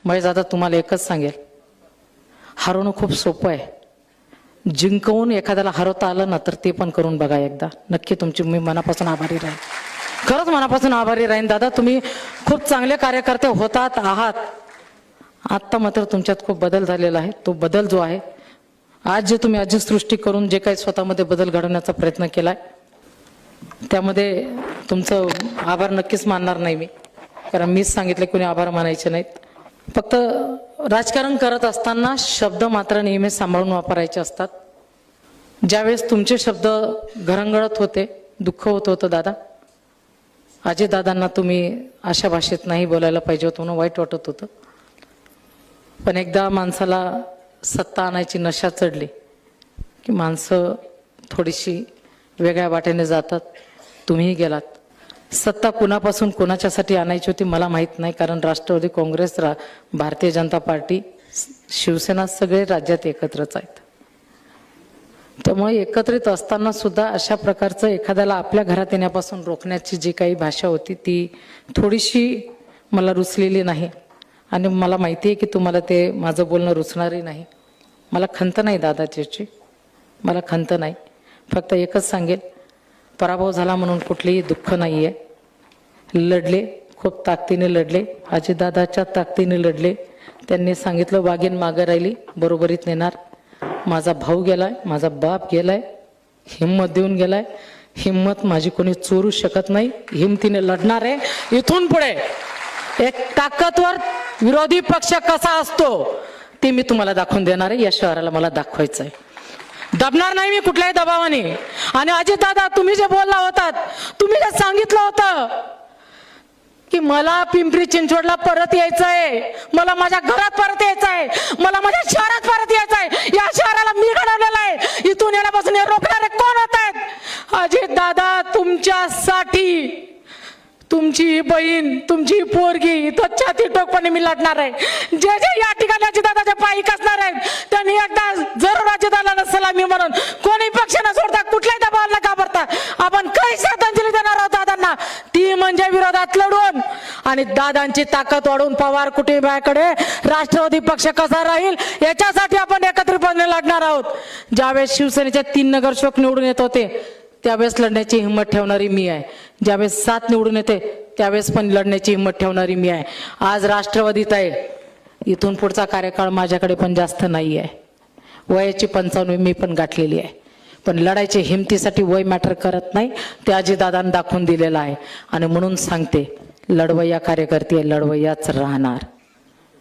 महेश दादा तुम्हाला एकच सांगेल, हरवणं खूप सोपं आहे. जिंकवून एखाद्याला हरवता आलं ना तर ते पण करून बघा एकदा. नक्की तुमची मी मनापासून आभारी राहीन, खरंच मनापासून आभारी राहीन. दादा तुम्ही खूप चांगले कार्यकर्ते होतात आहात. आत्ता मात्र तुमच्यात खूप बदल झालेला आहे. तो बदल जो आहे आज जे तुम्ही आजी सृष्टी करून जे काही स्वतःमध्ये बदल घडवण्याचा प्रयत्न केलाय त्यामध्ये तुमचं आभार नक्कीच मानणार नाही मी, कारण मीच सांगितलं कोणी आभार मानायचे नाहीत. फक्त राजकारण करत असताना शब्द मात्र नेहमी सांभाळून वापरायचे असतात. ज्यावेळेस तुमचे शब्द घरंगळत होते, दुःख होत होतं दादा, अजितदादांना तुम्ही अशा भाषेत नाही बोलायला पाहिजे होतं म्हणून वाईट वाटत होतं. पण एकदा माणसाला सत्ता आणायची नशा चढली की माणसं थोडीशी वेगळ्या वाटेने जातात. तुम्हीही गेलात. सत्ता कुणापासून कोणाच्यासाठी आणायची होती मला माहीत नाही, कारण राष्ट्रवादी काँग्रेस, भारतीय जनता पार्टी, शिवसेना सगळे राज्यात एकत्रच आहेत. त्यामुळे एकत्रित असताना सुद्धा अशा प्रकारचं एखाद्याला आपल्या घरात येण्यापासून रोखण्याची जी काही भाषा होती ती थोडीशी मला रुचलेली नाही. आणि मला माहिती आहे की तुम्हाला ते माझं बोलणं रुचणारही नाही. मला खंत नाही दादा त्याची, मला खंत नाही. फक्त एकच सांगेल, पराभव झाला म्हणून कुठलेही दुःख नाही आहे. लढले, खूप ताकदीने लढले, अजितदादाच्या ताकदीने लढले. त्यांनी सांगितलं वाघीण मागं राहिली, बरोबरीत नेणार. माझा भाऊ गेलाय, माझा बाप गेलाय, हिंमत देऊन गेलाय. हिंमत माझी कोणी चोरू शकत नाही. हिमतीने लढणार आहे. इथून पुढे एक ताकदवर विरोधी पक्ष कसा असतो ते मी तुम्हाला दाखवून देणार आहे. या शहराला मला दाखवायचं आहे. दबणार नाही मी कुठल्याही दबावाने. आणि अजितदादा तुम्ही जे बोलला होतात, तुम्ही जे सांगितलं होतं की मला पिंपरी चिंचवडला परत यायचं आहे, मला माझ्या घरात परत यायचं आहे, मला माझ्या शहरात परत यायचं आहे, या शहराला मी घडवलेलं आहे, इथून येण्यापासून हे रोखणारे कोण होत आहेत? अजितदादा तुमच्यासाठी, तुमची बहीण, तुमची पोरगी इथं छाती टोकपणे मी लढणार आहे. जे जे या ठिकाणी अजितदादाच्या पायी असणार आहेत त्यांनी एकदा जरूर अजितदादाला सलामी म्हणून कोणी पक्ष न सोडता कुठल्याही दबावाला घाबरता आपण काही श्रद्धांजली देणार आहोत दादांना. ती म्हणजे विरोधात लढून आणि दादांची ताकद वाढवून पवार कुटुंबाकडे राष्ट्रवादी पक्ष कसा राहील याच्यासाठी आपण एकत्रितपणे लढणार आहोत. ज्यावेळेस शिवसेनेच्या 3 नगरसेवक निवडून येत होते त्यावेळेस लढण्याची हिंमत ठेवणारी मी आहे. ज्यावेळेस 7 निवडून येते त्यावेळेस पण लढण्याची हिंमत ठेवणारी मी आहे. आज राष्ट्रवादीत आहे. इथून पुढचा कार्यकाळ माझ्याकडे पण जास्त नाही आहे. वयाची 55 मी पण गाठलेली आहे. पण लढायची हिमतीसाठी वय मॅटर करत नाही, ते अजितदादांनी दाखवून दिलेलं आहे. आणि म्हणून सांगते, लढवय्या कार्यकर्ते लढवय्याच राहणार.